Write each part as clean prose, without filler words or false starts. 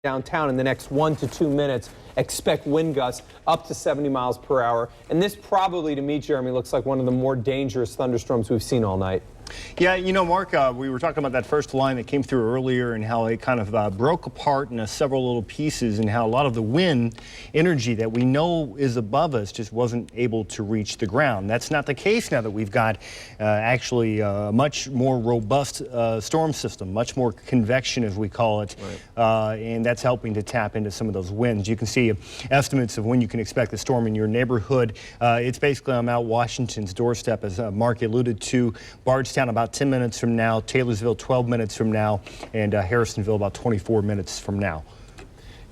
downtown in the next 1 to 2 minutes. Expect wind gusts up to 70 miles per hour. And this probably, to me, Jeremy, looks like one of the more dangerous thunderstorms we've seen all night. Yeah, you know, Mark, we were talking about that first line that came through earlier and how it kind of broke apart into several little pieces, and how a lot of the wind energy that we know is above us just wasn't able to reach the ground. That's not the case now that we've got actually a much more robust storm system, much more convection, as we call it, right. And that's helping to tap into some of those winds. You can see estimates of when you can expect the storm in your neighborhood. It's basically on Mount Washington's doorstep, as Mark alluded to. Bardstown about 10 minutes from now, Taylorsville 12 minutes from now, and Harrisonville about 24 minutes from now.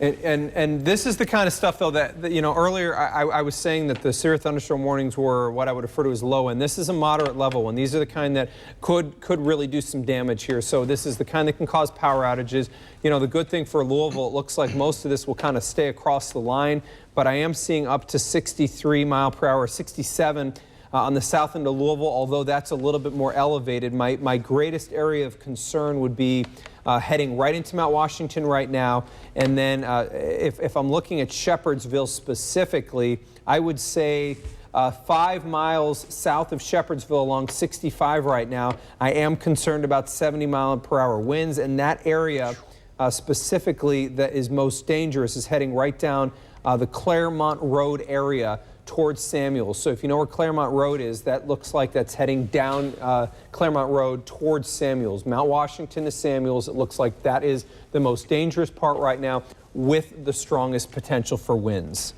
And this is the kind of stuff, though, that you know, earlier I was saying that the severe thunderstorm warnings were what I would refer to as low, and this is a moderate level one. These are the kind that could really do some damage here. So this is the kind that can cause power outages. You know, the good thing for Louisville, it looks like most of this will kind of stay across the line, but I am seeing up to 63 mile per hour, 67 on the south end of Louisville, although that's a little bit more elevated. My greatest area of concern would be heading right into Mount Washington right now. And then if I'm looking at Shepherdsville specifically, I would say 5 miles south of Shepherdsville along 65 right now, I am concerned about 70 mile per hour winds. And that area specifically that is most dangerous is heading right down the Claremont Road area towards Samuels. So if you know where Claremont Road is, that looks like that's heading down Claremont Road towards Samuels. Mount Washington to Samuels, it looks like that is the most dangerous part right now with the strongest potential for winds.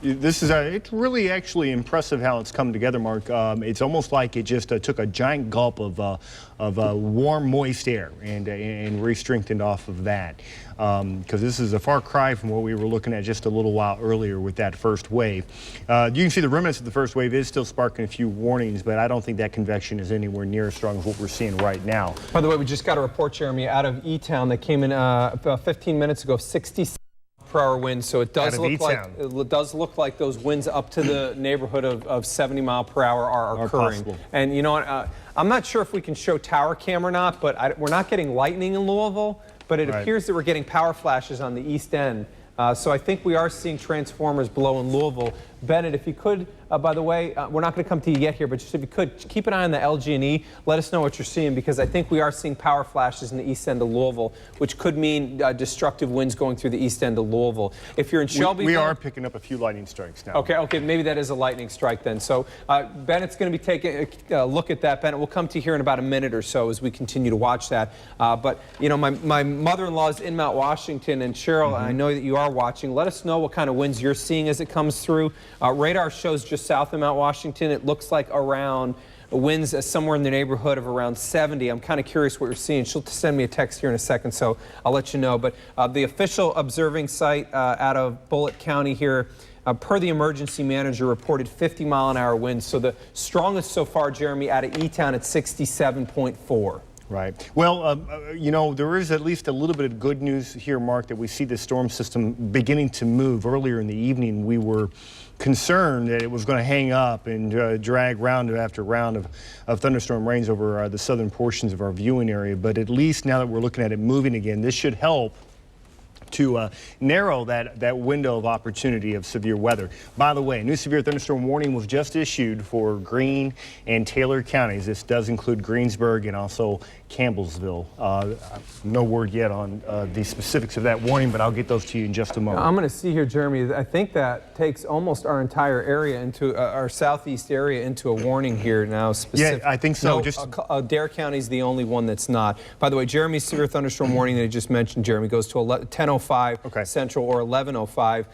This is it's really actually impressive how it's come together, Mark. It's almost like it just took a giant gulp of warm, moist air and re-strengthened off of that. Because this is a far cry from what we were looking at just a little while earlier with that first wave. You can see the remnants of the first wave is still sparking a few warnings, but I don't think that convection is anywhere near as strong as what we're seeing right now. By the way, we just got a report, Jeremy, out of E-Town that came in about 15 minutes ago, 67 per hour winds, so it does look like those winds up to the neighborhood of 70 mile per hour are occurring. Possible. And you know what? I'm not sure if we can show tower cam or not, but we're not getting lightning in Louisville, but it appears that we're getting power flashes on the east end. So I think we are seeing transformers blow in Louisville. Bennett, if you could, by the way, we're not going to come to you yet here, but just if you could, keep an eye on the LG&E. Let us know what you're seeing, because I think we are seeing power flashes in the east end of Louisville, which could mean destructive winds going through the east end of Louisville. If you're in Shelbyville... We are picking up a few lightning strikes now. Okay, maybe that is a lightning strike then. So Bennett's going to be taking a look at that. Bennett, we'll come to you here in about a minute or so as we continue to watch that. But, you know, my mother-in-law is in Mount Washington, and Cheryl, I know that you are watching. Let us know what kind of winds you're seeing as it comes through. Radar shows just south of Mount Washington, it looks like around winds somewhere in the neighborhood of around 70. I'm kind of curious what you're seeing. She'll send me a text here in a second, so I'll let you know. But the official observing site out of Bullitt County here, per the emergency manager, reported 50 mile an hour winds. So the strongest so far, Jeremy, out of E-Town at 67.4. Right. Well, you know, there is at least a little bit of good news here, Mark, that we see the storm system beginning to move. Earlier in the evening, we were concerned that it was going to hang up and drag round after round of thunderstorm rains over the southern portions of our viewing area. But at least now that we're looking at it moving again, this should help to narrow that window of opportunity of severe weather. By the way, a new severe thunderstorm warning was just issued for Greene and Taylor counties. This does include Greensburg and also Campbellsville. No word yet on the specifics of that warning, but I'll get those to you in just a moment. I'm going to see here, Jeremy, I think that takes almost our entire area into our southeast area into a warning here now. Yeah, I think so. No, Dare County is the only one that's not. By the way, Jeremy's severe thunderstorm warning that I just mentioned, Jeremy, goes to 10:05 Central or 11:05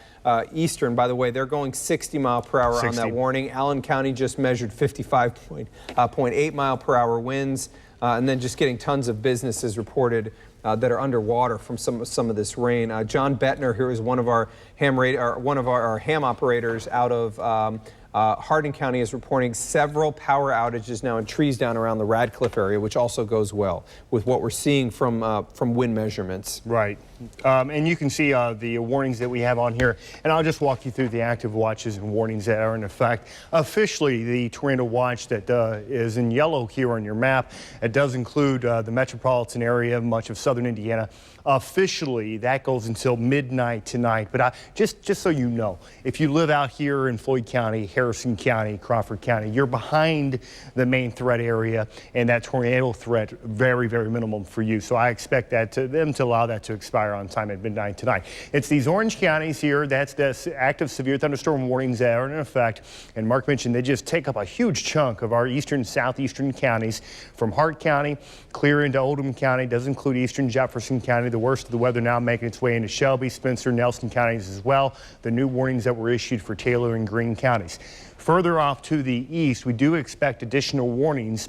Eastern. By the way, they're going 60 mile per hour on that warning. Allen County just measured 55.8 mile per hour winds. And then just getting tons of businesses reported that are underwater from some of this rain. John Bettner here is one of our ham operators out of Hardin County is reporting several power outages now and trees down around the Radcliffe area, which also goes well with what we're seeing from wind measurements. Right. And you can see the warnings that we have on here, and I'll just walk you through the active watches and warnings that are in effect. Officially, the tornado watch that is in yellow here on your map, it does include the metropolitan area, much of southern Indiana. Officially, that goes until midnight tonight. But just so you know, if you live out here in Floyd County, Harrison County, Crawford County, you're behind the main threat area, and that tornado threat very, very minimum for you. So I expect them to allow that to expire on time at midnight tonight. It's these orange counties here. That's the active severe thunderstorm warnings that are in effect. And Mark mentioned they just take up a huge chunk of our eastern, southeastern counties, from Hart County clear into Oldham County. Does include eastern Jefferson County. The worst of the weather now making its way into Shelby, Spencer, Nelson counties as well. The new warnings that were issued for Taylor and Greene counties. Further off to the east, we do expect additional warnings.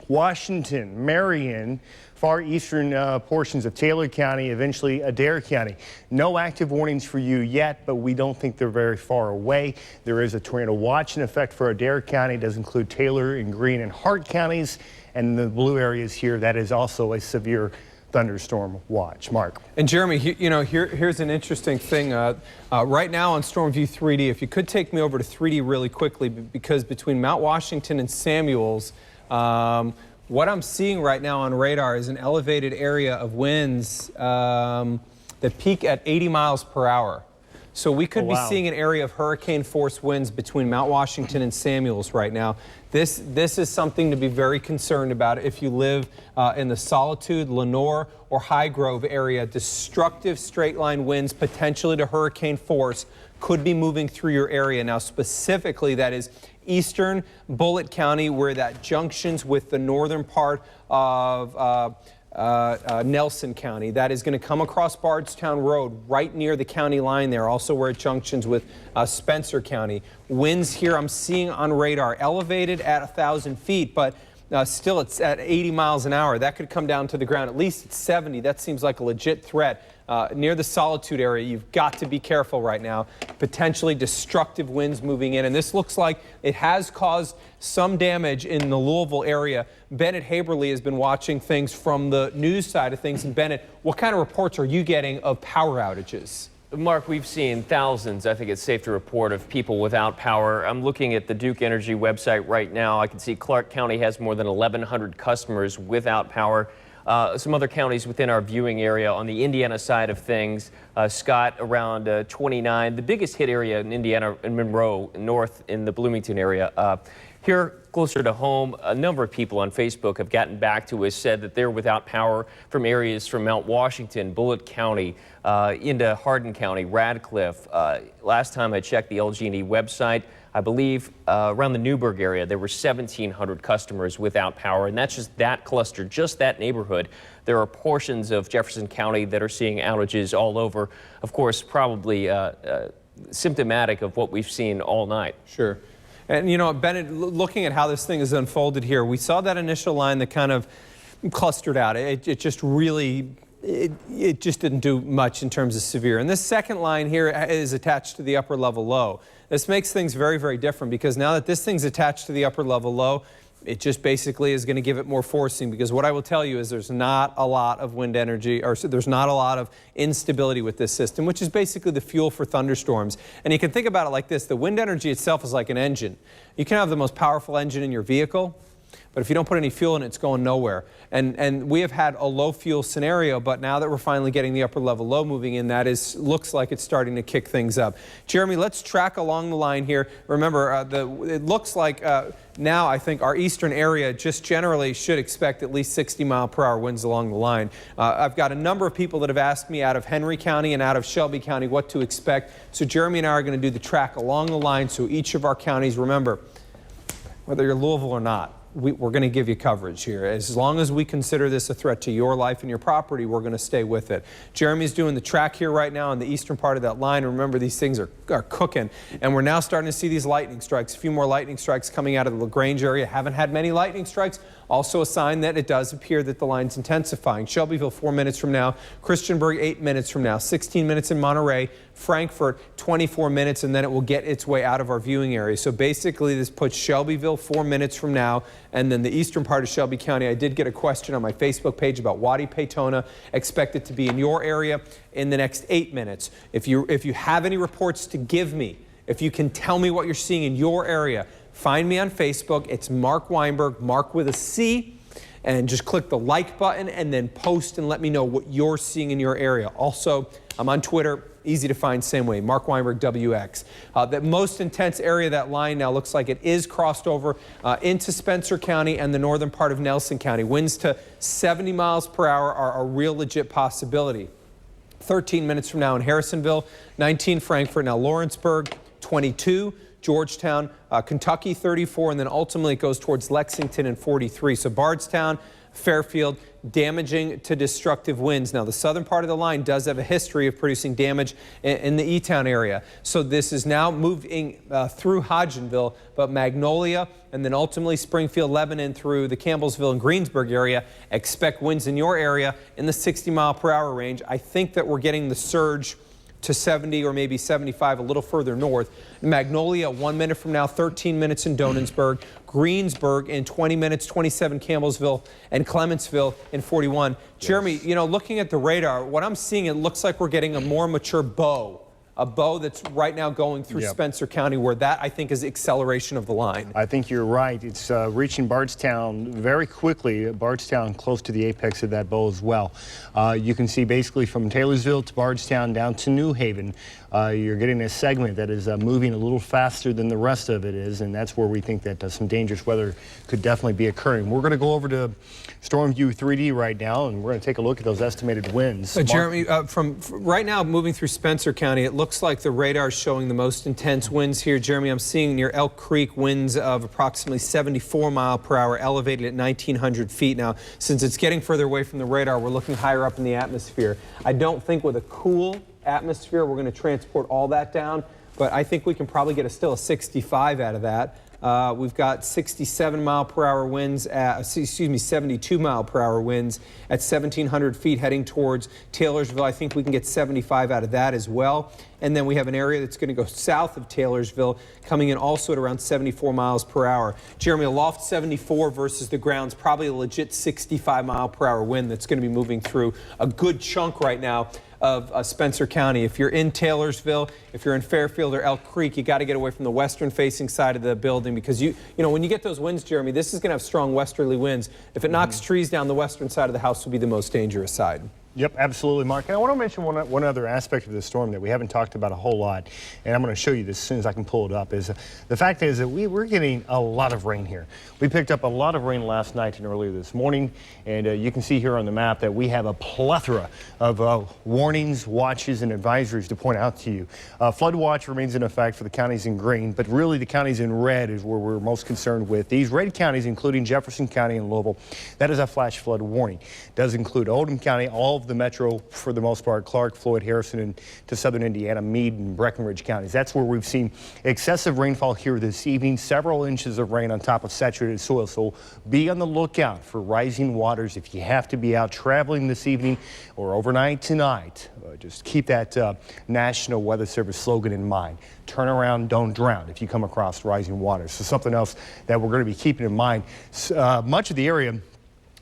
Washington, Marion, far eastern portions of Taylor County, eventually Adair County. No active warnings for you yet, but we don't think they're very far away. There is a tornado watch in effect for Adair County. It does include Taylor and Greene and Hart counties, and the blue areas here, that is also a severe thunderstorm watch. Mark. And Jeremy, here's an interesting thing. Right now on Storm View 3D, if you could take me over to 3D really quickly, because between Mount Washington and Samuels, what I'm seeing right now on radar is an elevated area of winds that peak at 80 miles per hour. So we could be seeing an area of hurricane force winds between Mount Washington and Samuels right now. This is something to be very concerned about if you live in the Solitude, Lenore, or High Grove area. Destructive straight line winds, potentially to hurricane force, could be moving through your area. Now specifically, that is eastern Bullitt County, where that junctions with the northern part of Nelson County. That is going to come across Bardstown Road right near the county line there, also where it junctions with Spencer County. Winds here I'm seeing on radar elevated at 1,000 feet, but still it's at 80 miles an hour. That could come down to the ground. At least it's 70. That seems like a legit threat. Near the Solitude area, you've got to be careful right now. Potentially destructive winds moving in, and this looks like it has caused some damage in the Louisville area. Bennett Haberly has been watching things from the news side of things. And Bennett, what kind of reports are you getting of power outages? Mark, we've seen thousands, I think it's safe to report, of people without power. I'm looking at the Duke Energy website right now. I can see Clark County has more than 1,100 customers without power. Some other counties within our viewing area on the Indiana side of things, Scott around 29. The biggest hit area in Indiana, in Monroe, north in the Bloomington area. Here, closer to home, a number of people on Facebook have gotten back to us, said that they're without power from areas from Mount Washington, Bullitt County, into Hardin County, Radcliffe. Last time I checked the LG&E website, I believe around the Newburgh area, there were 1,700 customers without power, and that's just that cluster, just that neighborhood. There are portions of Jefferson County that are seeing outages all over. Of course, probably symptomatic of what we've seen all night. Sure. And you know, Bennett, looking at how this thing is unfolded here, we saw that initial line that kind of clustered out. It just really, it just didn't do much in terms of severe. And this second line here is attached to the upper level low. This makes things very, very different, because now that this thing's attached to the upper level low, it just basically is going to give it more forcing, because what I will tell you is there's not a lot of wind energy, or there's not a lot of instability with this system, which is basically the fuel for thunderstorms. And you can think about it like this. The wind energy itself is like an engine. You can have the most powerful engine in your vehicle, but if you don't put any fuel in it, it's going nowhere. And we have had a low fuel scenario, but now that we're finally getting the upper level low moving in, that looks like it's starting to kick things up. Jeremy, let's track along the line here. Remember, it looks like now I think our eastern area just generally should expect at least 60-mile-per-hour winds along the line. I've got a number of people that have asked me out of Henry County and out of Shelby County what to expect. So Jeremy and I are going to do the track along the line, so each of our counties, remember, whether you're Louisville or not, we're going to give you coverage here. As long as we consider this a threat to your life and your property, we're going to stay with it. Jeremy's doing the track here right now on the eastern part of that line. Remember, these things are cooking, and we're now starting to see these lightning strikes. A few more lightning strikes coming out of the LaGrange area. Haven't had many lightning strikes Also a sign that it does appear that the line's intensifying. Shelbyville 4 minutes from now, Christiansburg 8 minutes from now, 16 minutes in Monterey, Frankfort 24 minutes, and then it will get its way out of our viewing area. So basically this puts Shelbyville 4 minutes from now, and then the eastern part of Shelby County. I did get a question on my Facebook page about Waddy-Peytona. Expect it to be in your area in the next 8 minutes. If you have any reports to give me, if you can tell me what you're seeing in your area, find me on Facebook. It's Mark Weinberg, Mark with a C, and just click the like button and then post and let me know what you're seeing in your area. Also, I'm on Twitter, easy to find, same way, Mark Weinberg WX. That most intense area of that line now looks like it is crossed over into Spencer County and the northern part of Nelson County. Winds to 70 miles per hour are a real legit possibility. 13 minutes from now in Harrisonville, 19 Frankfort, now Lawrenceburg, 22, Georgetown, Kentucky 34, and then ultimately it goes towards Lexington and 43. So Bardstown, Fairfield, damaging to destructive winds. Now the southern part of the line does have a history of producing damage in the E-Town area. So this is now moving through Hodgenville, but Magnolia and then ultimately Springfield, Lebanon through the Campbellsville and Greensburg area. Expect winds in your area in the 60-mile-per-hour range. I think that we're getting the surge to 70 or maybe 75 a little further north. Magnolia 1 minute from now, 13 minutes in Donensburg. Greensburg in 20 minutes, 27 Campbellsville, and Clementsville in 41. Yes. Jeremy, you know, looking at the radar, what I'm seeing, it looks like we're getting a more mature bow. A bow that's right now going through Spencer County, where that, I think, is acceleration of the line. I think you're right. It's reaching Bardstown very quickly. Bardstown close to the apex of that bow as well. You can see basically from Taylorsville to Bardstown down to New Haven, you're getting a segment that is moving a little faster than the rest of it is, and that's where we think that some dangerous weather could definitely be occurring. We're going to go over to Storm View 3D right now, and we're going to take a look at those estimated winds. Jeremy, from right now moving through Spencer County, it looks like the radar is showing the most intense winds here. Jeremy, I'm seeing near Elk Creek winds of approximately 74 mile per hour, elevated at 1,900 feet. Now, since it's getting further away from the radar, we're looking higher up in the atmosphere. I don't think with a cool atmosphere we're going to transport all that down, but I think we can probably get still a 65 out of that. We've got 67 mile per hour winds at, 72 mile per hour winds at 1,700 feet heading towards Taylorsville. I think we can get 75 out of that as well. And then we have an area that's going to go south of Taylorsville, coming in also at around 74 miles per hour. Jeremy, a loft 74 versus the ground's probably a legit 65 mile per hour wind that's going to be moving through a good chunk right now of Spencer County. If you're in Taylorsville, if you're in Fairfield or Elk Creek, you got to get away from the western facing side of the building, because you know when you get those winds, Jeremy, this is going to have strong westerly winds. If it knocks trees down, the western side of the house will be the most dangerous side. Yep, absolutely, Mark. And I want to mention one other aspect of the storm that we haven't talked about a whole lot, and I'm going to show you this as soon as I can pull it up, is the fact is that we're getting a lot of rain here. We picked up a lot of rain last night and earlier this morning, and you can see here on the map that we have a plethora of warnings, watches, and advisories to point out to you. Flood watch remains in effect for the counties in green, but really the counties in red is where we're most concerned with. These red counties, including Jefferson County and Louisville, that is a flash flood warning. It does include Oldham County, all of the metro for the most part, Clark, Floyd, Harrison, and to southern Indiana, Meade, and Breckenridge counties. That's where we've seen excessive rainfall here this evening, several inches of rain on top of saturated soil. So be on the lookout for rising waters if you have to be out traveling this evening or overnight tonight. Just keep that National Weather Service slogan in mind. Turn around, don't drown if you come across rising waters. So something else that we're going to be keeping in mind. Much of the area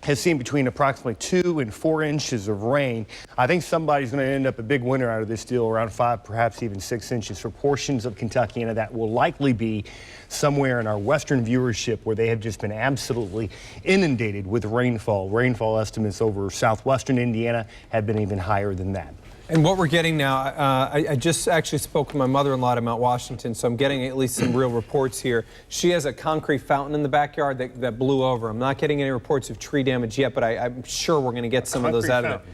has seen between approximately 2 and 4 inches of rain. I think somebody's going to end up a big winner out of this deal, around 5, perhaps even 6 inches for portions of Kentucky, and that will likely be somewhere in our western viewership where they have just been absolutely inundated with rainfall. Rainfall estimates over southwestern Indiana have been even higher than that. And what we're getting now, I just actually spoke with my mother-in-law at Mount Washington, so I'm getting at least some real reports here. She has a concrete fountain in the backyard that blew over. I'm not getting any reports of tree damage yet, but I'm sure we're going to get some of those out of it.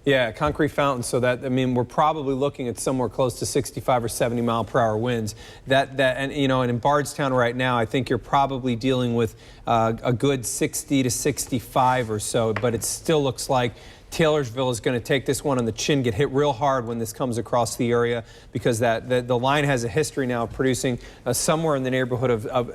Yeah, concrete fountain. So that, I mean, we're probably looking at somewhere close to 65 or 70 mile per hour winds. And you know, and in Bardstown right now, I think you're probably dealing with a good 60 to 65 or so, but it still looks like Taylorsville is going to take this one on the chin, get hit real hard when this comes across the area, because the line has a history now of producing somewhere in the neighborhood of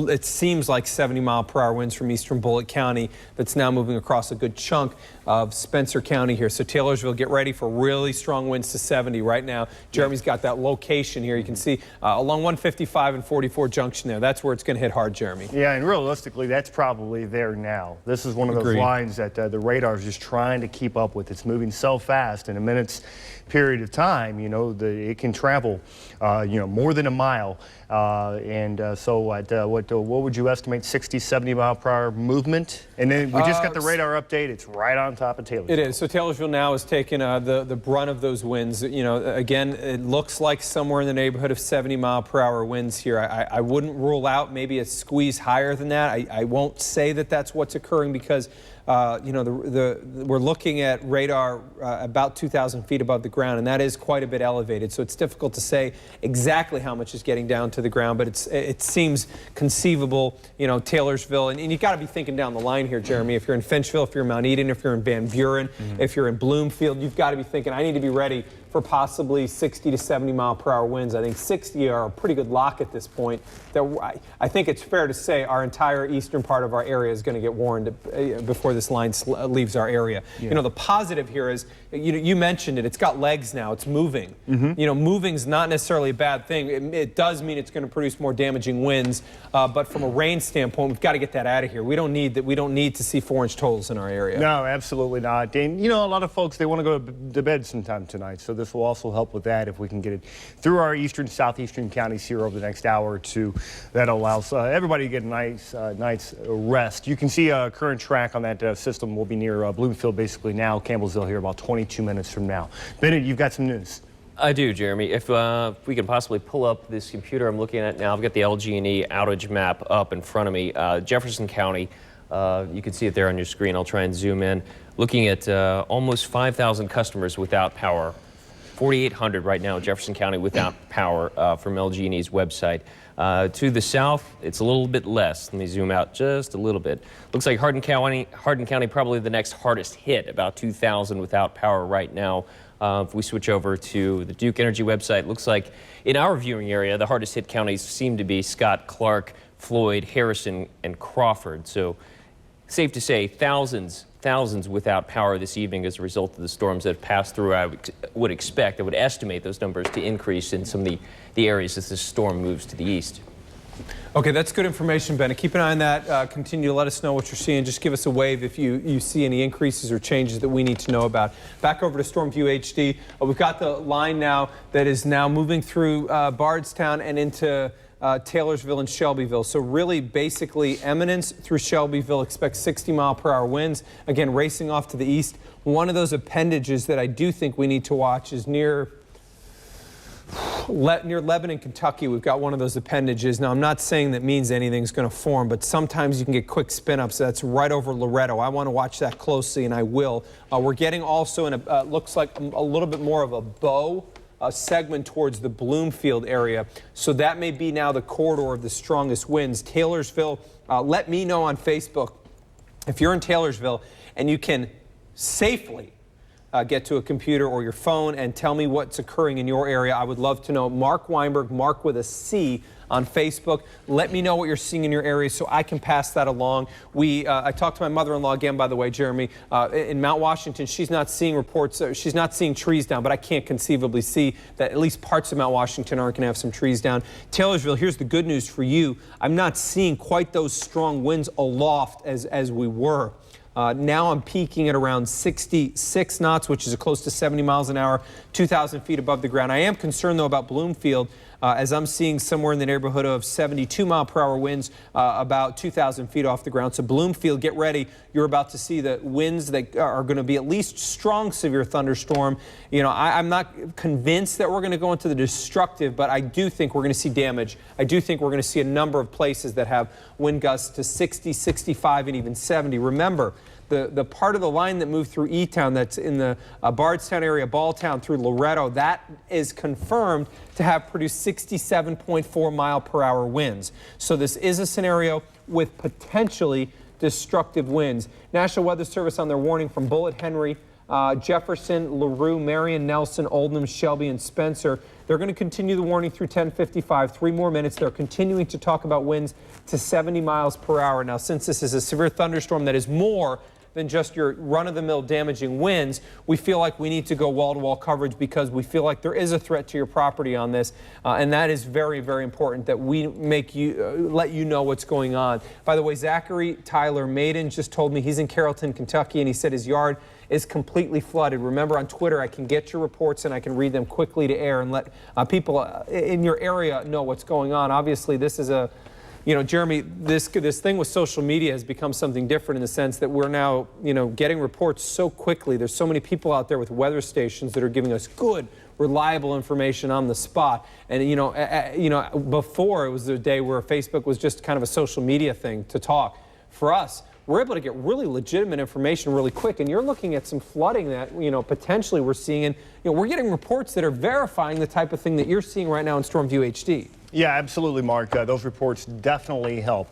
it seems like 70-mile-per-hour winds from eastern Bullitt County. That's now moving across a good chunk of Spencer County here. So Taylorsville, get ready for really strong winds to 70 right now. Jeremy's got that location here. You can see along 155 and 44 Junction there. That's where it's going to hit hard, Jeremy. Yeah, and realistically, that's probably there now. This is one of those lines that the radar is just trying to keep up with. It's moving so fast in a minute's period of time. You know, it can travel, more than a mile. So at what would you estimate, 60, 70 mile per hour movement? And then we just got the radar update. It's right on top of Taylorsville. It is. So Taylorsville now is taking the brunt of those winds. You know, again, it looks like somewhere in the neighborhood of 70-mile-per-hour winds here. I wouldn't rule out maybe a squeeze higher than that. I won't say that that's what's occurring because we're looking at radar about 2,000 feet above the ground, and that is quite a bit elevated. So it's difficult to say exactly how much is getting down to the ground, but it seems conceivable. You know, Taylorsville, and you got to be thinking down the line here, Jeremy. If you're in Finchville, if you're in Mount Eden, if you're in Van Buren, if you're in Bloomfield, you've got to be thinking, I need to be ready for possibly 60 to 70-mile-per-hour winds. I think 60 are a pretty good lock at this point. I think it's fair to say our entire eastern part of our area is going to get warned before this line leaves our area. Yeah. You know, the positive here is, you mentioned it, it's got legs now, it's moving. You know, moving's not necessarily a bad thing. It does mean it's going to produce more damaging winds, but from a rain standpoint, we've got to get that out of here. We don't need that. We don't need to see 4-inch totals in our area. No, absolutely not. And you know, a lot of folks, they want to go to bed sometime tonight, so this will also help with that if we can get it through our eastern, southeastern counties here over the next hour or two. That allows everybody to get a nice night's rest. You can see a current track on that system will be near Bloomfield basically now. Campbellsville here about 22 minutes from now. Bennett, you've got some news. I do, Jeremy. If we can possibly pull up this computer I'm looking at now, I've got the LG&E outage map up in front of me. Jefferson County, you can see it there on your screen. I'll try and zoom in. Looking at almost 5,000 customers without power. 4,800 right now in Jefferson County without power from LG&E's website. To the south, it's a little bit less. Let me zoom out just a little bit. Looks like Hardin County probably the next hardest hit, about 2,000 without power right now. If we switch over to the Duke Energy website, looks like in our viewing area, the hardest hit counties seem to be Scott, Clark, Floyd, Harrison, and Crawford. So safe to say thousands without power this evening as a result of the storms that have passed through. I would estimate those numbers to increase in some of the areas as this storm moves to the east. Okay, that's good information, Bennett. Keep an eye on that. Continue to let us know what you're seeing. Just give us a wave if you see any increases or changes that we need to know about. Back over to Stormview HD. We've got the line now that is now moving through Bardstown and into Taylorsville and Shelbyville. So really basically Eminence through Shelbyville, expect 60-mile-per-hour winds. Again, racing off to the east. One of those appendages that I do think we need to watch is near Lebanon, Kentucky. We've got one of those appendages. Now, I'm not saying that means anything's going to form, but sometimes you can get quick spin-ups. That's right over Loretto. I want to watch that closely, and I will. We're getting also in a looks like a little bit more of a bow segment towards the Bloomfield area. So that may be now the corridor of the strongest winds. Taylorsville, let me know on Facebook if you're in Taylorsville and you can safely get to a computer or your phone and tell me what's occurring in your area. I would love to know. Mark Weinberg, Mark with a C on Facebook. Let me know what you're seeing in your area so I can pass that along. I talked to my mother-in-law again, by the way, Jeremy, in Mount Washington. She's not seeing reports. She's not seeing trees down, but I can't conceivably see that at least parts of Mount Washington aren't going to have some trees down. Taylorsville, here's the good news for you. I'm not seeing quite those strong winds aloft as we were. Now I'm peaking at around 66 knots, which is close to 70 miles an hour, 2,000 feet above the ground. I am concerned, though, about Bloomfield, as I'm seeing somewhere in the neighborhood of 72-mile-per-hour winds, about 2,000 feet off the ground. So Bloomfield, get ready. You're about to see the winds that are going to be at least strong severe thunderstorm. You know, I'm not convinced that we're going to go into the destructive, but I do think we're going to see damage. I do think we're going to see a number of places that have wind gusts to 60, 65, and even 70. Remember, the part of the line that moved through E-Town, that's in the Bardstown area, Balltown through Loretto, that is confirmed to have produced 67.4-mile-per-hour winds. So this is a scenario with potentially destructive winds. National Weather Service on their warning from Bullitt, Henry, Jefferson, LaRue, Marion, Nelson, Oldham, Shelby, and Spencer. They're going to continue the warning through 10:55, 3 more minutes. They're continuing to talk about winds to 70 miles per hour. Now, since this is a severe thunderstorm that is more than just your run-of-the-mill damaging winds, we feel like we need to go wall-to-wall coverage because we feel like there is a threat to your property on this, and that is very, very important that we make you let you know what's going on. By the way, Zachary Tyler Maiden just told me he's in Carrollton, Kentucky, and he said his yard is completely flooded. Remember, on Twitter, I can get your reports and I can read them quickly to air and let people in your area know what's going on. Obviously, this is a Jeremy, this thing with social media has become something different in the sense that we're now, getting reports so quickly. There's so many people out there with weather stations that are giving us good, reliable information on the spot. And, before it was a day where Facebook was just kind of a social media thing to talk. For us, we're able to get really legitimate information really quick. And you're looking at some flooding that, potentially we're seeing. And, we're getting reports that are verifying the type of thing that you're seeing right now in StormView HD. Yeah, absolutely, Mark. Those reports definitely help.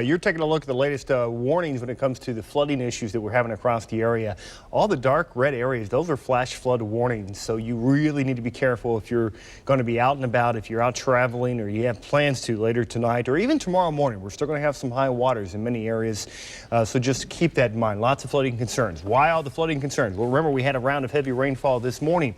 You're taking a look at the latest warnings when it comes to the flooding issues that we're having across the area. All the dark red areas, those are flash flood warnings. So you really need to be careful if you're going to be out and about, if you're out traveling or you have plans to later tonight or even tomorrow morning. We're still going to have some high waters in many areas. So just keep that in mind. Lots of flooding concerns. Why all the flooding concerns? Well, remember, we had a round of heavy rainfall this morning.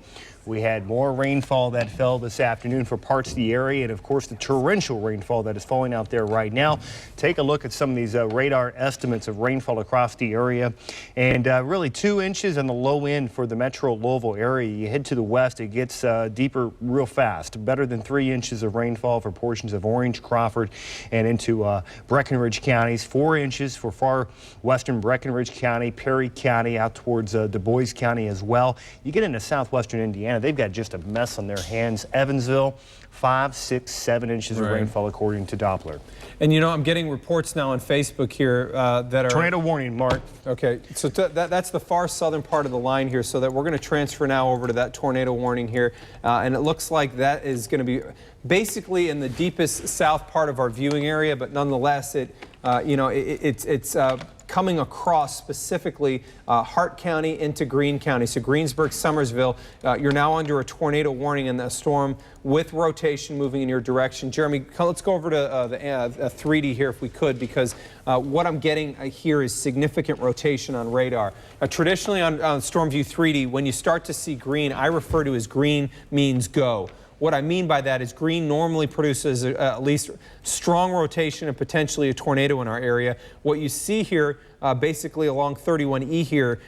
We had more rainfall that fell this afternoon for parts of the area, and of course the torrential rainfall that is falling out there right now. Take a look at some of these radar estimates of rainfall across the area, and really 2 inches on the low end for the metro Louisville area. You head to the west, it gets deeper real fast. Better than 3 inches of rainfall for portions of Orange, Crawford, and into Breckinridge counties. 4 inches for far western Breckinridge County, Perry County, out towards Du Bois County as well. You get into southwestern Indiana, they've got just a mess on their hands. Evansville, 5, 6, 7 inches of rainfall according to Doppler. And I'm getting reports now on Facebook here that are tornado warning, Mark. Okay, so that's the far southern part of the line here, so that we're going to transfer now over to that tornado warning here, and it looks like that is going to be basically in the deepest south part of our viewing area, but nonetheless, it's coming across specifically Hart County into Greene County. So Greensburg, Summersville, you're now under a tornado warning in the storm with rotation moving in your direction. Jeremy, let's go over to the 3D here if we could, because what I'm getting here is significant rotation on radar. Traditionally on StormView 3D, when you start to see green, I refer to as green means go. What I mean by that is green normally produces at least strong rotation and potentially a tornado in our area. What you see here, basically along 31E here,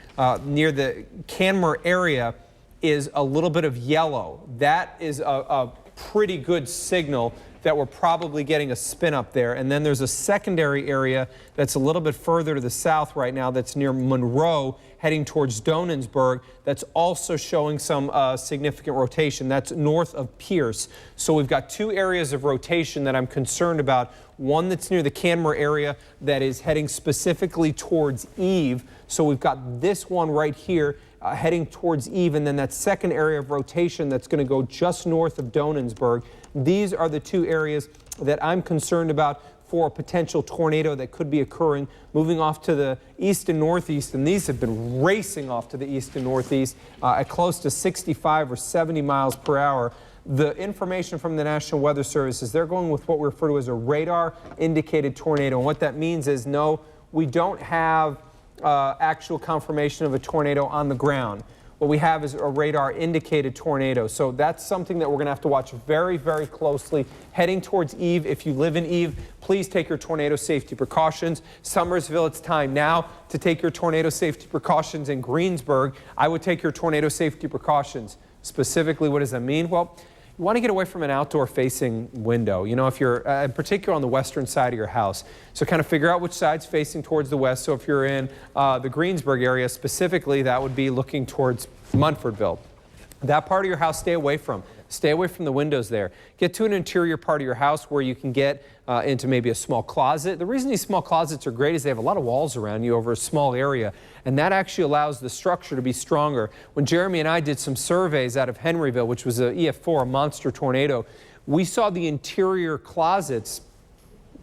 near the Canmore area, is a little bit of yellow. That is a pretty good signal that we're probably getting a spin up there. And then there's a secondary area that's a little bit further to the south right now that's near Monroe, heading towards Donensburg, that's also showing some significant rotation. That's north of Pierce. So we've got 2 areas of rotation that I'm concerned about. One that's near the Canmore area that is heading specifically towards Eve. So we've got this one right here heading towards Eve, and then that second area of rotation that's going to go just north of Donensburg. These are the 2 areas that I'm concerned about for a potential tornado that could be occurring, moving off to the east and northeast, and these have been racing off to the east and northeast at close to 65 or 70 miles per hour. The information from the National Weather Service is they're going with what we refer to as a radar-indicated tornado, and what that means is no, we don't have actual confirmation of a tornado on the ground. What we have is a radar-indicated tornado. So that's something that we're going to have to watch very, very closely. Heading towards Eve, if you live in Eve, please take your tornado safety precautions. Summersville, it's time now to take your tornado safety precautions. In Greensburg, I would take your tornado safety precautions. Specifically, what does that mean? Well, you want to get away from an outdoor-facing window, if you're, in particular, on the western side of your house. So kind of figure out which side's facing towards the west. So if you're in the Greensburg area specifically, that would be looking towards Munfordville. That part of your house, stay away from. Stay away from the windows there. Get to an interior part of your house where you can get into maybe a small closet. The reason these small closets are great is they have a lot of walls around you over a small area, and that actually allows the structure to be stronger. When Jeremy and I did some surveys out of Henryville, which was an EF4, a monster tornado, we saw the interior closets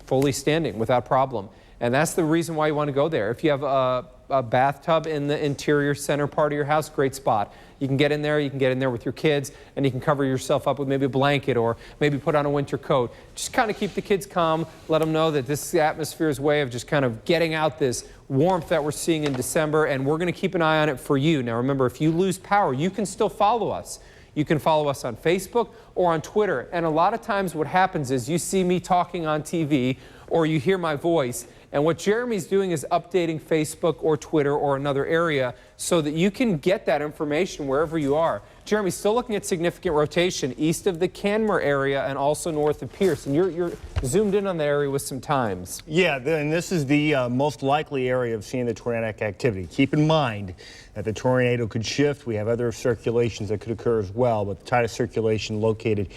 fully standing without problem. And that's the reason why you want to go there. If you have a bathtub in the interior center part of your house, great spot. You can get in there with your kids, and you can cover yourself up with maybe a blanket or maybe put on a winter coat. Just kind of keep the kids calm, let them know that this is the atmosphere's way of just kind of getting out this warmth that we're seeing in December, and we're going to keep an eye on it for you. Now remember, if you lose power, you can still follow us. You can follow us on Facebook or on Twitter, and a lot of times what happens is you see me talking on TV or you hear my voice, and what Jeremy's doing is updating Facebook or Twitter or another area so that you can get that information wherever you are. Jeremy's still looking at significant rotation east of the Canmore area and also north of Pierce. And you're zoomed in on the area with some times. Yeah, and this is the most likely area of seeing the tornadic activity. Keep in mind that the tornado could shift. We have other circulations that could occur as well, but the tightest circulation located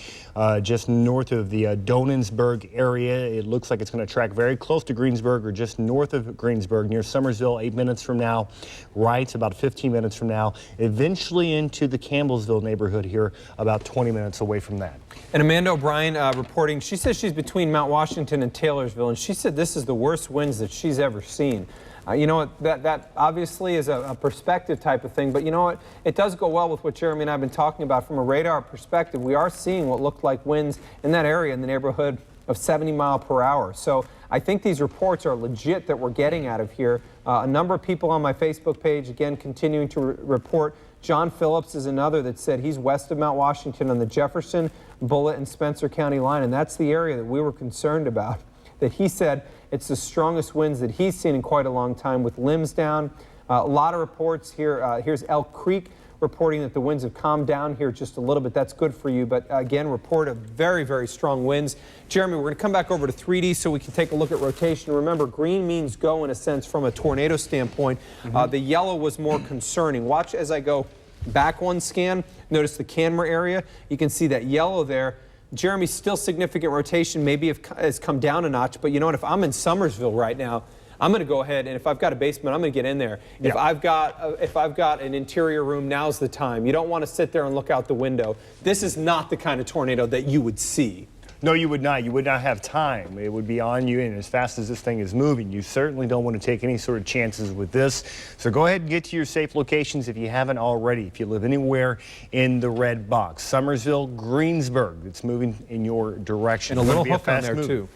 just north of the Donensburg area. It looks like it's going to track very close to Greensburg or just north of Greensburg near Summersville 8 minutes from now. Wright's about 15 minutes from now. Eventually into the Campbellsville neighborhood here about 20 minutes away from that. And Amanda O'Brien reporting, she says she's between Mount Washington and Taylorsville, and she said this is the worst winds that she's ever seen. You know what, that obviously is a perspective type of thing, but you know what, it does go well with what Jeremy and I have been talking about. From a radar perspective, we are seeing what looked like winds in that area in the neighborhood of 70 miles per hour. So I think these reports are legit that we're getting out of here. A number of people on my Facebook page, again, continuing to report. John Phillips is another that said he's west of Mount Washington on the Jefferson, Bullitt, and Spencer County line, and that's the area that we were concerned about, that he said it's the strongest winds that he's seen in quite a long time with limbs down. A lot of reports here. Here's Elk Creek reporting that the winds have calmed down here just a little bit. That's good for you, but again, report of very, very strong winds. Jeremy, we're going to come back over to 3D so we can take a look at rotation. Remember, green means go in a sense from a tornado standpoint. The yellow was more concerning. Watch as I go back one scan. Notice the Canmore area. You can see that yellow there. Jeremy, still significant rotation, maybe has come down a notch, but you know what, if I'm in Summersville right now, I'm going to go ahead, and if I've got a basement, I'm going to get in there. Yeah. If I've got an interior room, now's the time. You don't want to sit there and look out the window. This is not the kind of tornado that you would see. No, you would not. You would not have time. It would be on you, and as fast as this thing is moving, you certainly don't want to take any sort of chances with this. So go ahead and get to your safe locations if you haven't already. If you live anywhere in the red box, Summersville, Greensburg, it's moving in your direction. And a little hook on there too.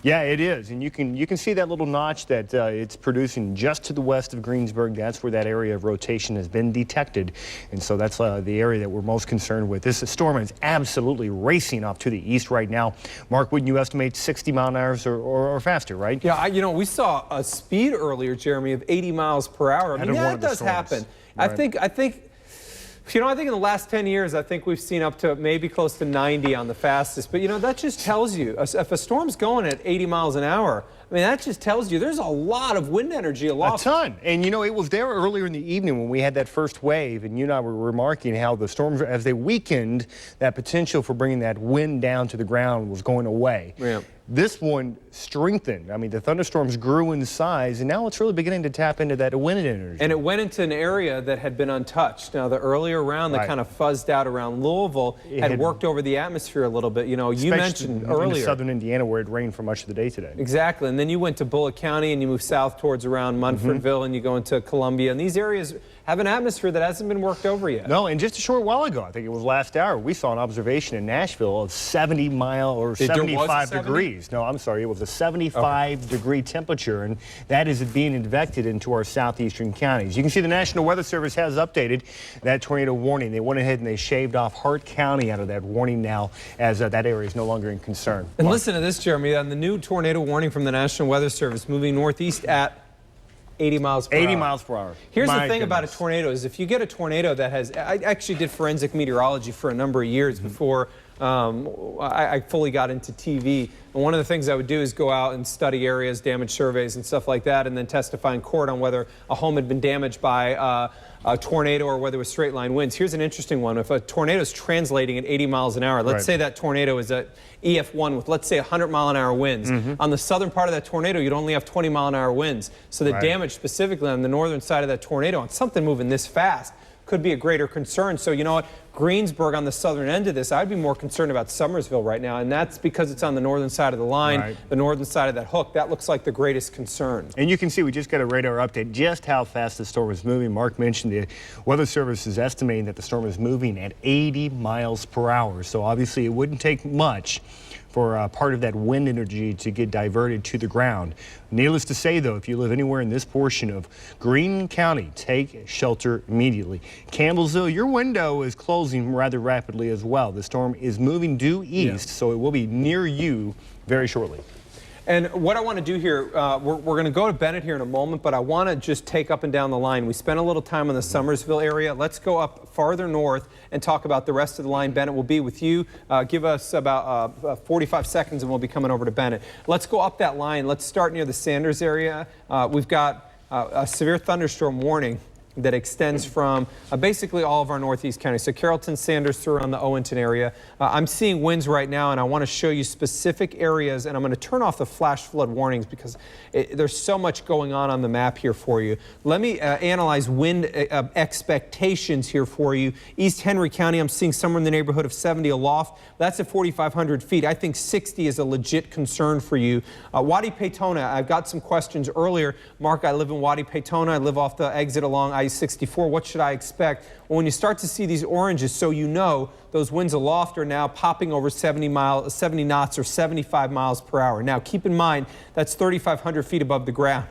Yeah, it is, and you can see that little notch that it's producing just to the west of Greensburg. That's where that area of rotation has been detected, and so that's the area that we're most concerned with. This storm is absolutely racing off to the east right now. Mark, wouldn't you estimate 60 mile an hour or faster, right? Yeah, you know, we saw a speed earlier, Jeremy, of 80 miles per hour. I mean, that does happen. Right. I think. You know, I think in the last 10 years, I think we've seen up to maybe close to 90 on the fastest. But, you know, that just tells you, if a storm's going at 80 miles an hour, I mean, that just tells you there's a lot of wind energy aloft. A ton. And, you know, it was there earlier in the evening when we had that first wave, and you and I were remarking how the storms, as they weakened, that potential for bringing that wind down to the ground was going away. Yeah. This one strengthened. I mean, the thunderstorms grew in size, and now it's really beginning to tap into that wind energy. And it went into an area that had been untouched. Now, the earlier round that kind of fuzzed out around Louisville had worked over the atmosphere a little bit. You know, you mentioned earlier. In southern Indiana, where it rained for much of the day today. Exactly. And then you went to Bullitt County, and you moved south towards around Munfordville, and you go into Columbia. And these areas have an atmosphere that hasn't been worked over yet. No, and just a short while ago, I think it was last hour, we saw an observation in Nashville of 75 degrees. No, I'm sorry, it was a 75-degree temperature, and that is being advected into our southeastern counties. You can see the National Weather Service has updated that tornado warning. They went ahead and they shaved off Hart County out of that warning now, as that area is no longer in concern. And listen to this, Jeremy, on the new tornado warning from the National Weather Service, moving northeast at 80 miles per hour. 80 miles per hour. Here's the thing about a tornado is if you get a tornado that has, I actually did forensic meteorology for a number of years before I fully got into TV. And one of the things I would do is go out and study areas, damage surveys and stuff like that, and then testify in court on whether a home had been damaged by a tornado or whether it was straight line winds. Here's an interesting one. If a tornado is translating at 80 miles an hour, let's say that tornado is at EF1 with, let's say, 100 mile an hour winds. On the southern part of that tornado, you'd only have 20 mile an hour winds. So the damage specifically on the northern side of that tornado, on something moving this fast, could be a greater concern. So you know what? Greensburg on the southern end of this, I'd be more concerned about Summersville right now, and that's because it's on the northern side of the line, the northern side of that hook. That looks like the greatest concern. And you can see we just got a radar update just how fast the storm is moving. Mark mentioned the Weather Service is estimating that the storm is moving at 80 miles per hour. So obviously it wouldn't take much for part of that wind energy to get diverted to the ground. Needless to say, though, if you live anywhere in this portion of Greene County, take shelter immediately. Campbellsville, your window is closing rather rapidly as well. The storm is moving due east, so it will be near you very shortly. And what I want to do here, we're going to go to Bennett here in a moment, but I want to just take up and down the line. We spent a little time in the Summersville area. Let's go up farther north and talk about the rest of the line. Bennett will be with you. Give us about 45 seconds and we'll be coming over to Bennett. Let's go up that line. Let's start near the Sanders area. We've got a severe thunderstorm warning that extends from basically all of our northeast counties. So Carrollton, Sanders, through around the Owenton area. I'm seeing winds right now, and I want to show you specific areas, and I'm going to turn off the flash flood warnings because there's so much going on the map here for you. Let me analyze wind expectations here for you. East Henry County, I'm seeing somewhere in the neighborhood of 70 aloft. That's at 4,500 feet. I think 60 is a legit concern for you. Wadi-Peytona, I've got some questions earlier. Mark, I live in Wadi-Peytona. I live off the exit along I-64. What should I expect? Well, when you start to see these oranges, so you know those winds aloft are now popping over 70 knots or 75 miles per hour. Now, keep in mind, that's 3,500 feet above the ground.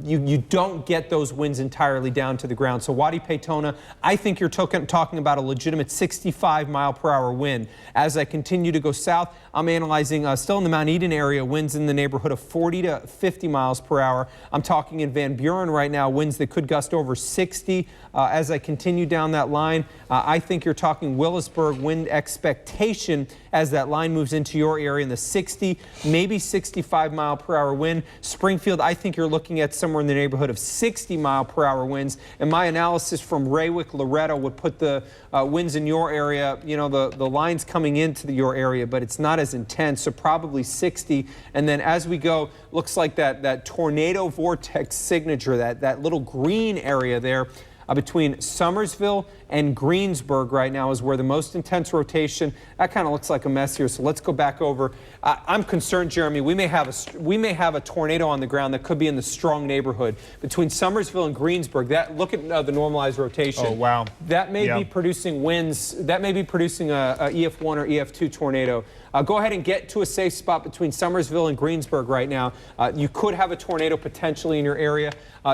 You don't get those winds entirely down to the ground. So Wadi-Peytona, I think you're talking about a legitimate 65 mile per hour wind. As I continue to go south, I'm analyzing still in the Mount Eden area, winds in the neighborhood of 40 to 50 miles per hour. I'm talking in Van Buren right now, winds that could gust over 60. As I continue down that line, I think you're talking Willisburg wind expectation as that line moves into your area in the 60, maybe 65 mile per hour wind. Springfield, I think you're looking at somewhere in the neighborhood of 60 mile per hour winds. And my analysis from Raywick, Loretto would put the winds in your area, you know, the lines coming into your area, but it's not as intense, so probably 60. And then as we go, looks like that tornado vortex signature, that little green area there, between Summersville and Greensburg right now is where the most intense rotation. That kind of looks like a mess here, so let's go back over. I'm concerned, Jeremy, we may have a tornado on the ground that could be in the strong neighborhood between Summersville and Greensburg. Look at the normalized rotation. Oh, wow. That may be producing winds. That may be producing a EF1 or EF2 tornado. Go ahead and get to a safe spot between Summersville and Greensburg right now. You could have a tornado potentially in your area.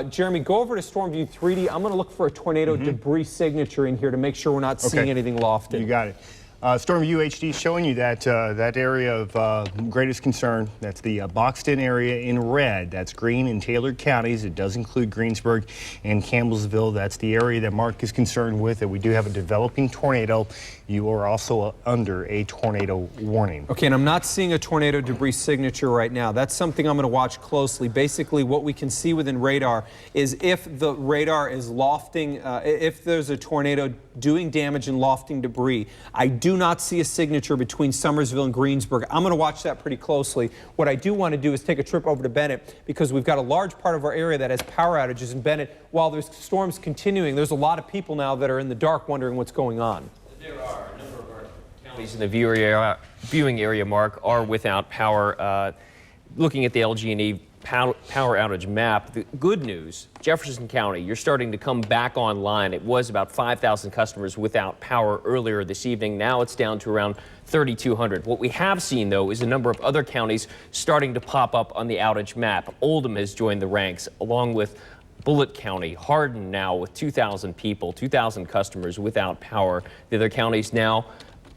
Jeremy, go over to Storm View 3D. I'm going to look for a tornado debris signature in here to make sure we're not seeing anything lofted. You got it. Storm View HD showing you that area of greatest concern. That's the Boxton area in red. That's Greene and Taylor counties. It does include Greensburg and Campbellsville. That's the area that Mark is concerned with, that we do have a developing tornado. You are also under a tornado warning. Okay, and I'm not seeing a tornado debris signature right now. That's something I'm going to watch closely. Basically, what we can see within radar is if the radar is lofting, if there's a tornado doing damage and lofting debris. I do not see a signature between Summersville and Greensburg. I'm going to watch that pretty closely. What I do want to do is take a trip over to Bennett because we've got a large part of our area that has power outages in Bennett. While there's storms continuing, there's a lot of people now that are in the dark wondering what's going on. There are a number of our counties in the viewing area, Mark, are without power. Looking at the LG&E power outage map, the good news, Jefferson County, you're starting to come back online. It was about 5,000 customers without power earlier this evening. Now it's down to around 3,200. What we have seen, though, is a number of other counties starting to pop up on the outage map. Oldham has joined the ranks, along with Bullitt County, Hardin now with 2,000 people, 2,000 customers without power. The other counties now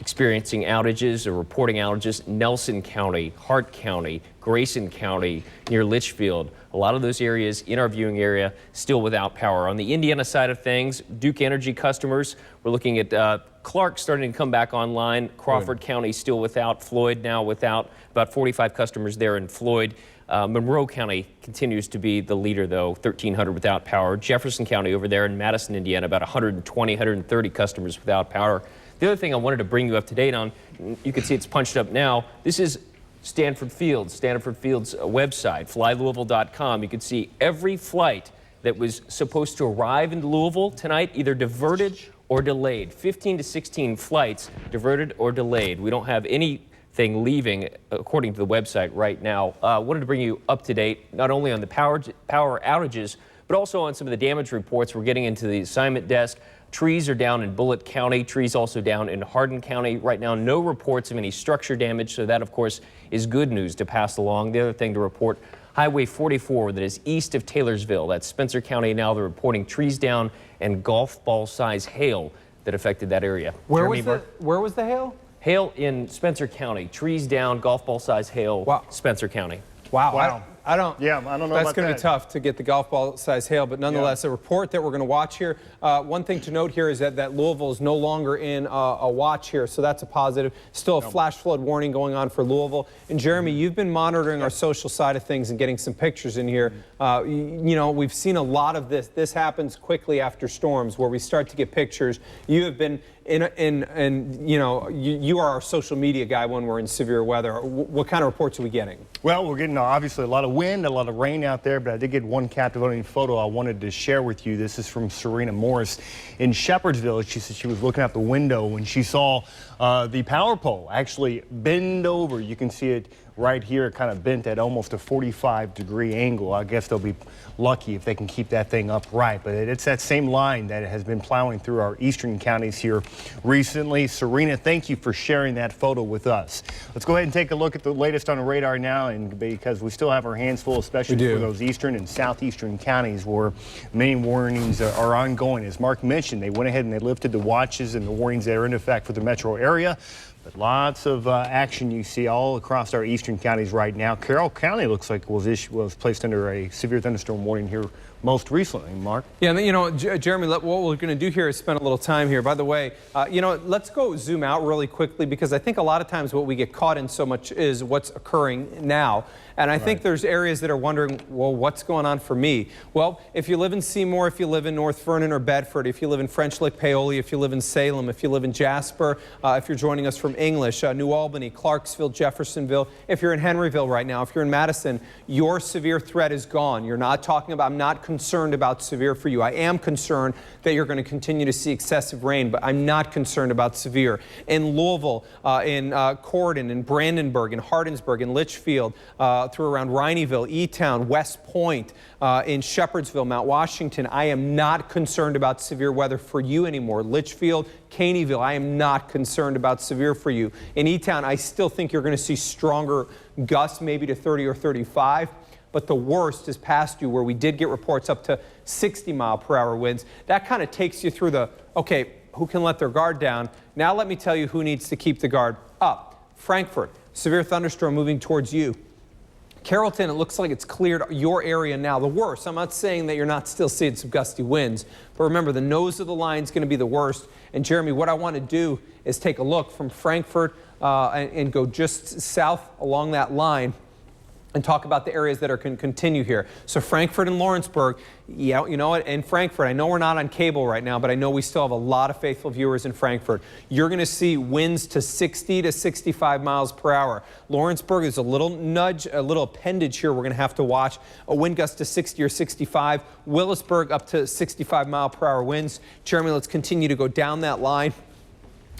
experiencing outages or reporting outages: Nelson County, Hart County, Grayson County, near Litchfield. A lot of those areas in our viewing area still without power. On the Indiana side of things, Duke Energy customers, we're looking at Clark starting to come back online. Crawford County still without. Floyd now without. About 45 customers there in Floyd. Monroe County continues to be the leader, though, 1,300 without power. Jefferson County over there in Madison, Indiana, about 120, 130 customers without power. The other thing I wanted to bring you up to date on, you can see it's punched up now. This is Stanford Field's website, flylouisville.com. You can see every flight that was supposed to arrive in Louisville tonight, either diverted or delayed. 15 to 16 flights diverted or delayed. We don't have anything leaving, according to the website right now. Wanted to bring you up to date, not only on the power outages, but also on some of the damage reports we're getting into the assignment desk. Trees are down in Bullitt County. Trees also down in Hardin County. Right now, no reports of any structure damage, so that, of course, is good news to pass along. The other thing to report, Highway 44 that is east of Taylorsville. That's Spencer County now. They're reporting trees down and golf ball size hail that affected that area. Where was the hail? Hail in Spencer County. Trees down, golf ball size hail, Wow. Spencer County. Wow. I don't know That's about going to that. be tough to get the golf ball size hail, but nonetheless, a report that we're going to watch here. One thing to note here is that Louisville is no longer in a watch here, so that's a positive. Still a flash flood warning going on for Louisville. And Jeremy, you've been monitoring our social side of things and getting some pictures in here. You know, we've seen a lot of this. This happens quickly after storms where we start to get pictures. You have been you know, you are our social media guy when we're in severe weather. What kind of reports are we getting? Well, we're getting obviously a lot of wind, a lot of rain out there, but I did get one captivating photo I wanted to share with you. This is from Serena Morris in Shepherdsville. She said she was looking out the window when she saw the power pole actually bend over. You can see it right here, kind of bent at almost a 45-degree angle. I guess they'll be lucky if they can keep that thing upright. But it's that same line that has been plowing through our eastern counties here recently. Serena, thank you for sharing that photo with us. Let's go ahead and take a look at the latest on the radar now, and because we still have our hands full, especially for those eastern and southeastern counties where many warnings are ongoing. As Mark mentioned, they went ahead and they lifted the watches and the warnings that are in effect for the metro area. But lots of action you see all across our eastern counties right now. Carroll County looks like was placed under a severe thunderstorm warning here most recently. Mark? Yeah, you know, Jeremy, what we're going to do here is spend a little time here. By the way, you know, let's go zoom out really quickly because I think a lot of times what we get caught in so much is what's occurring now. And I think there's areas that are wondering, well, what's going on for me? Well, if you live in Seymour, if you live in North Vernon or Bedford, if you live in French Lick, Paoli, if you live in Salem, if you live in Jasper, if you're joining us from English, New Albany, Clarksville, Jeffersonville, if you're in Henryville right now, if you're in Madison, your severe threat is gone. You're not talking about, I'm not concerned about severe for you. I am concerned that you're going to continue to see excessive rain, but I'm not concerned about severe. In Louisville, in Corydon, in Brandenburg, in Hardinsburg, in Litchfield, through around Rineyville, E-Town, West Point, in Shepherdsville, Mount Washington, I am not concerned about severe weather for you anymore. Litchfield, Caneyville, I am not concerned about severe for you. In E-Town, I still think you're going to see stronger gusts, maybe to 30 or 35. But the worst is past you, where we did get reports up to 60-mile-per-hour winds. That kind of takes you through the, okay, who can let their guard down? Now let me tell you who needs to keep the guard up. Frankfort, severe thunderstorm moving towards you. Carrollton, it looks like it's cleared your area now. The worst, I'm not saying that you're not still seeing some gusty winds, but remember, the nose of the line is going to be the worst. And Jeremy, what I want to do is take a look from Frankfort and go just south along that line and talk about the areas that are going to continue here. So Frankfort and Lawrenceburg, yeah, you know what, in Frankfort, I know we're not on cable right now, but I know we still have a lot of faithful viewers in Frankfort. You're going to see winds to 60 to 65 miles per hour. Lawrenceburg is a little nudge, a little appendage here we're going to have to watch. A wind gust to 60 or 65. Willisburg up to 65 mile per hour winds. Jeremy, let's continue to go down that line.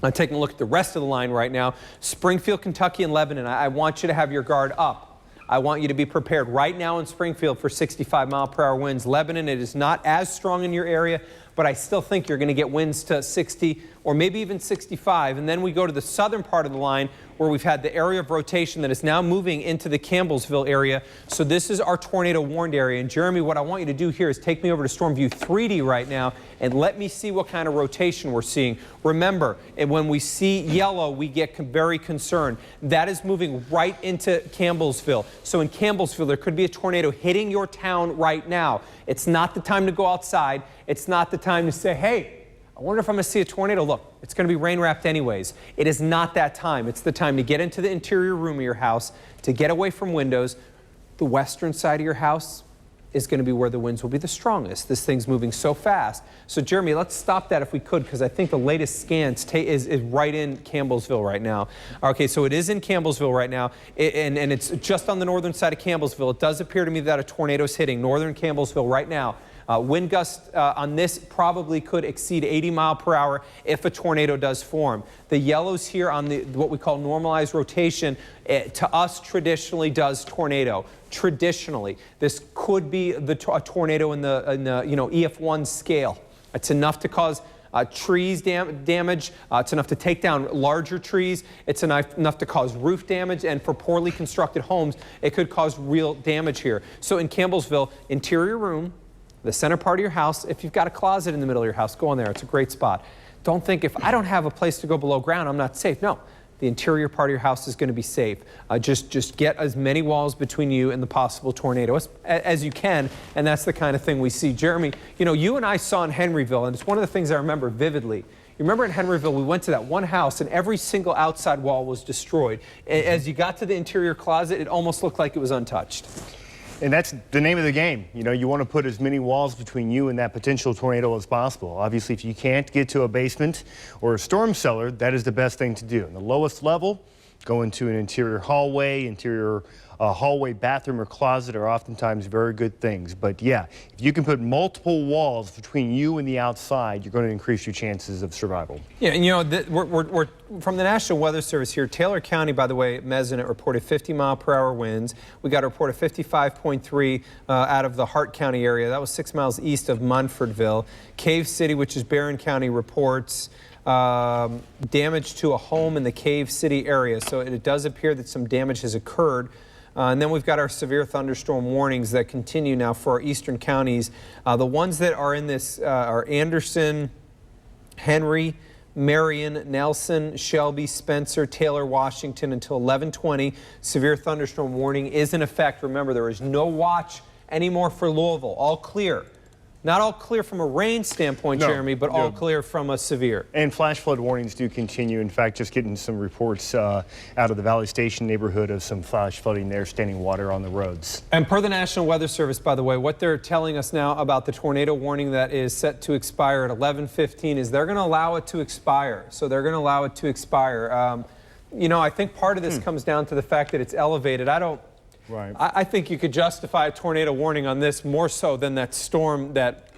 I'm taking a look at the rest of the line right now. Springfield, Kentucky, and Lebanon, I want you to have your guard up. I want you to be prepared right now in Springfield for 65-mile-per-hour winds. Lebanon, it is not as strong in your area, but I still think you're going to get winds to 60 or maybe even 65. And then we go to the southern part of the line where we've had the area of rotation that is now moving into the Campbellsville area. So this is our tornado warned area. And Jeremy, what I want you to do here is take me over to Storm View 3D right now and let me see what kind of rotation we're seeing. Remember, when we see yellow, we get very concerned. That is moving right into Campbellsville. So in Campbellsville, there could be a tornado hitting your town right now. It's not the time to go outside. It's not the time to say, hey, I wonder if I'm going to see a tornado. Look, it's going to be rain wrapped anyways. It is not that time. It's the time to get into the interior room of your house, to get away from windows. The western side of your house is going to be where the winds will be the strongest. This thing's moving so fast. So Jeremy, let's stop that if we could, because I think the latest scan is right in Campbellsville right now. Okay, so it is in Campbellsville right now, and it's just on the northern side of Campbellsville. It does appear to me that a tornado is hitting northern Campbellsville right now. Wind gusts on this probably could exceed 80 miles per hour if a tornado does form. The yellows here on the what we call normalized rotation, to us traditionally does tornado. Traditionally, this could be a tornado in the EF1 scale. It's enough to cause trees damage. It's enough to take down larger trees. It's enough to cause roof damage, and for poorly constructed homes, it could cause real damage here. So in Campbellsville, interior room, the center part of your house, if you've got a closet in the middle of your house, go in there. It's a great spot. Don't think if I don't have a place to go below ground, I'm not safe. No. The interior part of your house is going to be safe. Just get as many walls between you and the possible tornado as you can, and that's the kind of thing we see. Jeremy, you and I saw in Henryville, and it's one of the things I remember vividly. You remember in Henryville, we went to that one house, and every single outside wall was destroyed. As you got to the interior closet, it almost looked like it was untouched. And that's the name of the game. You want to put as many walls between you and that potential tornado as possible. Obviously, if you can't get to a basement or a storm cellar, that is the best thing to do. And the lowest level, go into an interior hallway, hallway bathroom or closet are oftentimes very good things. But yeah, if you can put multiple walls between you and the outside, you're going to increase your chances of survival. Yeah, and we're from the National Weather Service here. Taylor County, by the way, Mesonet reported 50-mile-per-hour winds. We got a report of 55.3 out of the Hart County area. That was 6 miles east of Munfordville. Cave City, which is Barron County, reports damage to a home in the Cave City area. So it does appear that some damage has occurred. And then we've got our severe thunderstorm warnings that continue now for our eastern counties. The ones that are in this are Anderson, Henry, Marion, Nelson, Shelby, Spencer, Taylor, Washington until 11:20. Severe thunderstorm warning is in effect. Remember, there is no watch anymore for Louisville. All clear. Not all clear from a rain standpoint, no, Jeremy, but all clear from a severe. And flash flood warnings do continue. In fact, just getting some reports out of the Valley Station neighborhood of some flash flooding there, standing water on the roads. And per the National Weather Service, by the way, what they're telling us now about the tornado warning that is set to expire at 11:15 is they're going to allow it to expire. So they're going to allow it to expire. I think part of this comes down to the fact that it's elevated. Right. I think you could justify a tornado warning on this more so than that storm, that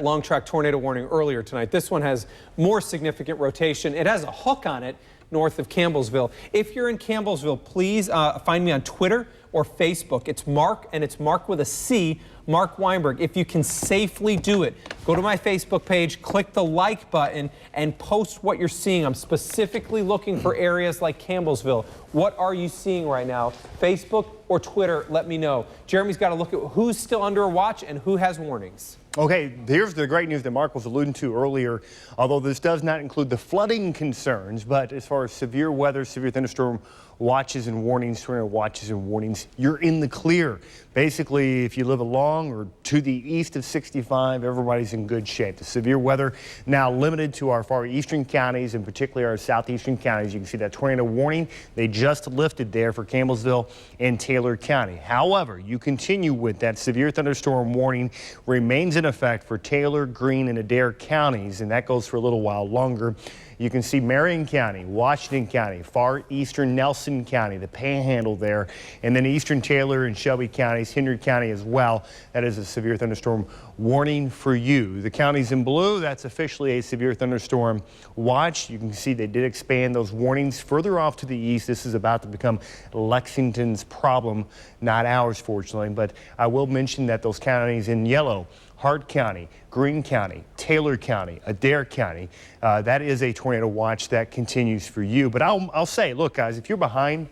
long track tornado warning earlier tonight. This one has more significant rotation. It has a hook on it north of Campbellsville. If you're in Campbellsville, please find me on Twitter or Facebook. It's Mark, and it's Mark with a C, Mark Weinberg. If you can safely do it, go to my Facebook page, click the like button, and post what you're seeing. I'm specifically looking for areas like Campbellsville. What are you seeing right now? Facebook or Twitter, let me know. Jeremy's got to look at who's still under a watch and who has warnings. Okay, here's the great news that Mark was alluding to earlier, although this does not include the flooding concerns, but as far as severe weather, severe thunderstorm watches and warnings, tornado watches and warnings, you're in the clear. Basically, if you live along or to the east of 65, everybody's in good shape. The severe weather now limited to our far eastern counties, and particularly our southeastern counties. You can see that tornado warning, they just lifted there for Campbellsville and Taylor County. However, you continue with that severe thunderstorm warning remains in effect for Taylor, Greene, and Adair counties, and that goes for a little while longer. You can see Marion County, Washington County, far eastern Nelson County, the Panhandle there, and then eastern Taylor and Shelby counties, Henry County as well. That is a severe thunderstorm warning for you. The counties in blue, that's officially a severe thunderstorm watch. You can see they did expand those warnings further off to the east. This is about to become Lexington's problem, not ours, fortunately. But I will mention that those counties in yellow, Hart County, Greene County, Taylor County, Adair County, that is a tornado watch that continues for you. But I'll say, look, guys, if you're behind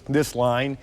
this line,